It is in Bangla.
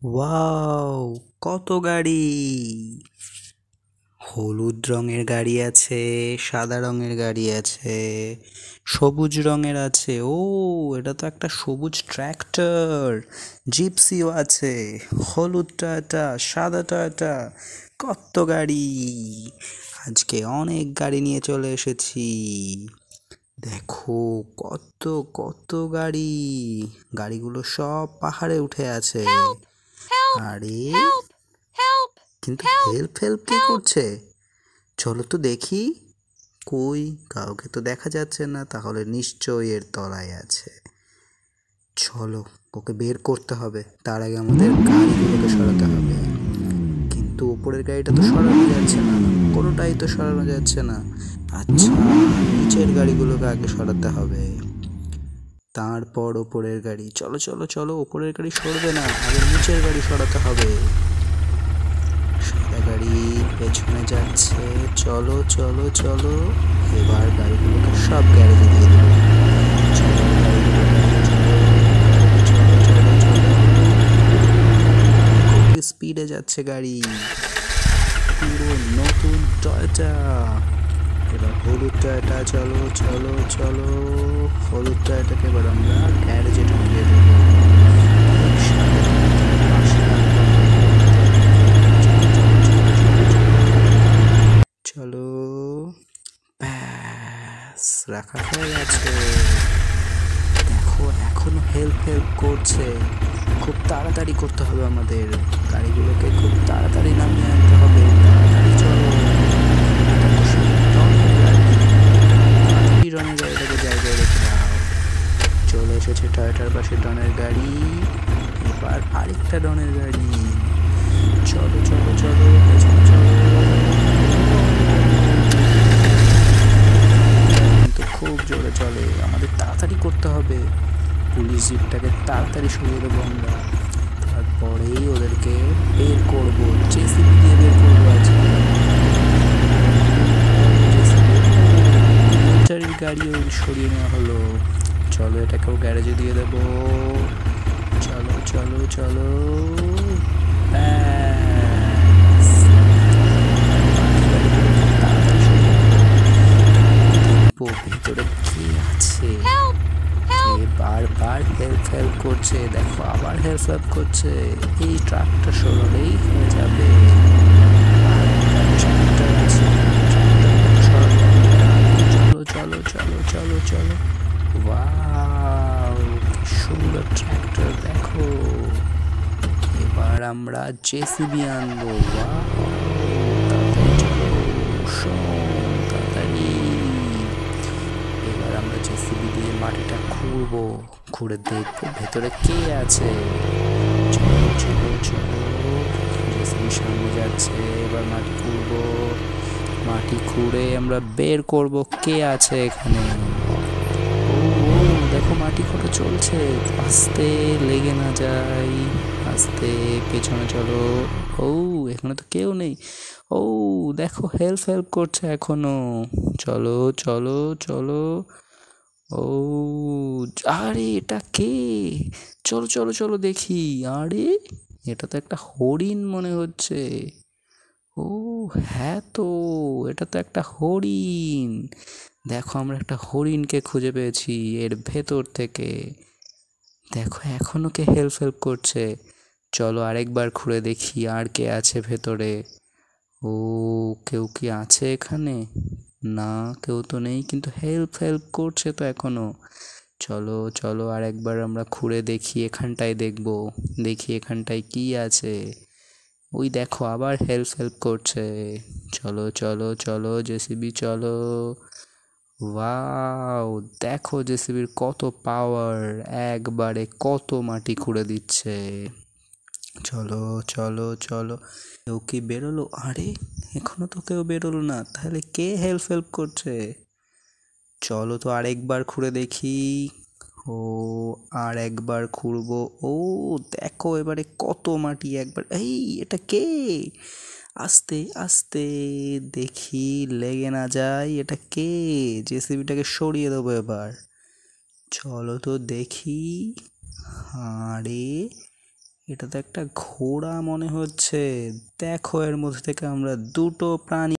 ওয়াও, কত গাড়ি! হলুদ রঙের গাড়ি আছে, সাদা রঙের গাড়ি আছে, সবুজ রঙের আছে। ও, এটা তো একটা সবুজ ট্র্যাক্টর। জিপসিও আছে, হলুদ টয়োটা, সাদা টয়োটা, কত গাড়ি! আজকে অনেক গাড়ি নিয়ে চলে এসেছি। দেখো, কত কত গাড়ি! গাড়িগুলো সব পাহাড়ে উঠে আছে। Help! Help! আরে, Help! Help! কিন্তু Help! হেল্প হেল্প কে Help! করছে? চলো তো দেখি। কই, কাউকে তো দেখা যাচ্ছে না, তাহলে নিশ্চয়ই এর তলায় আছে। চলো, ওকে বের করতে হবে। তার আগে আমাদের গাড়িগুলোকে সরাতে হবে। কিন্তু উপরের গাড়িটা তো সরানো যাচ্ছে না, কোনোটাই তো সরানো যাচ্ছে না। আচ্ছা, নিচের গাড়িগুলোকে আগে সরাতে হবে, তারপর ওপরের গাড়ি। চলো চলো চলো, ওপরের গাড়ি সরবে না, আগে নিচের গাড়ি সরাতে হবে। সাদা গাড়ি পেছনে যাচ্ছে। চলো চলো চলো, এবার গাড়িগুলোকে সব গ্যারেজে দিয়ে দেবো। চলো গাড়িগুলো গ্যারেজে, চলো চলো চলো চলো। খুব স্পিডে যাচ্ছে গাড়ি, পুরো নতুন টয়োটা। এবার হলুদ টয়োটা, চলো চলো চলো। হলুদ টয়োটাকে এবার আমরা গ্যারেজে ঢুকিয়ে দেবো। চলো, ব্যাস, রাখা হয়ে গেছে। দেখো, এখনো হেল্প হেল্প করছে। খুব তাড়াতাড়ি করতে হবে আমাদের, গাড়িগুলোকে খুব তাড়াতাড়ি নামিয়ে আনতে হবে। তাড়াতাড়ি চলো, এটা তো সেই ডনের গাড়ি। তাড়াতাড়ি ডনের গাড়িটাকে জায়গায় রেখে দাও। চলে এসেছে টয়োটার পাশে ডনের গাড়ি। এবার আরেকটা ডনের গাড়ি। চলো চলো চলো, পেছনে চলো। কিন্তু খুব জোরে চলে, আমাদের তাড়াতাড়ি করতে হবে। পুলিশ জিপটাকে তাড়াতাড়ি সরিয়ে দেবো আমরা, তারপরেই ওদেরকে বের করবো। জেসিবি দিয়ে বের করবো আজকে। মিলিটারির গাড়িও সরিয়ে নেওয়া হলো। চলো, এটাকেও গ্যারেজে দিয়ে দেবো। চলো চলো চলো, ব্যাস। তাড়াতাড়ি সরিয়ে নেবো। ভিতরে কি আছে? Help! কে Help! বারবার হেল্প হেল্প করছে? দেখো, আবার হেল্প হেল্প করছে। এই ট্রাকটা সরালেই হয়ে যাবে। আর একটা ট্রাক্টর আছে, ট্রাক্টরটাকে সরাবো আমরা। চলো চলো চলো চলো চলো। ওয়াও, কি সুন্দর ট্রাক্টর দেখো। এবার আমরা জেসিবি আনবো। ওয়াও, তাড়াতাড়ি চলো, তাড়াতাড়ি। এবার আমরা জেসিবি দিয়ে মাটিটা খুঁড়বো, খুঁড়ে দেখবো ভেতরে কে আছে। চলো চলো চলো, জেসিবি সামনে যাচ্ছে। এবার মাটি খুঁড়বো, মাটি খুঁড়ে আমরা বের করব কে আছে এখানে। ও ও, দেখো মাটি খোঁড়া চলছে, আস্তে, লেগে না যায়, আস্তে। পেছনে চলো। ও, এখানে তো কেউ নেই। ও, দেখো, হেল্প হেল্প করছে এখনো। চলো চলো চলো। ও, আরে এটা কে? চলো চলো চলো দেখি। আরে, এটা তো একটা হরিণ মনে হচ্ছে। ও হ্যাঁ তো, এটা তো একটা হরিণ। দেখো, আমরা একটা হরিণকে খুঁজে পেয়েছি এর ভেতর থেকে। দেখো, এখনো কে হেল্প হেল্প করছে। চলো আরেকবার খুঁড়ে দেখি আর কে আছে ভেতরে। ও, কেউ কি আছে এখানে? না, কেউ তো নেই, কিন্তু হেল্প হেল্প করছে তো এখনো। চলো চলো, আর একবার আমরা খুঁড়ে দেখি, এখানটায় দেখবো, দেখি এখানটায় কি আছে। ওই দেখো, আবার হেল্প হেল্প করছে। চলো চলো চলো, জেসিবি চলো। ওয়াও, দেখো জেসিবির কত পাওয়ার, একবারে কত মাটি খুঁড়ে দিচ্ছে। চলো চলো চলো। কেউ কি বেরোলো? আরে, এখনো তো কেউ বেরোলো না, তাহলে কে হেল্প হেল্প করছে? চলো তো আরেকবার খুঁড়ে দেখি। ও, আর একবার খুঁড়বো। ও, দেখো এবারে কত মাটি একবার। এই, এটা কে? আস্তে আস্তে, দেখি লেগে না যায়। এটা কে? জেসিবিটাকে সরিয়ে দেবো এবার। চলো তো দেখি। আরে, এটা তো একটা ঘোড়া মনে হচ্ছে। দেখো এর মধ্যে থেকে আমরা দুটো প্রাণী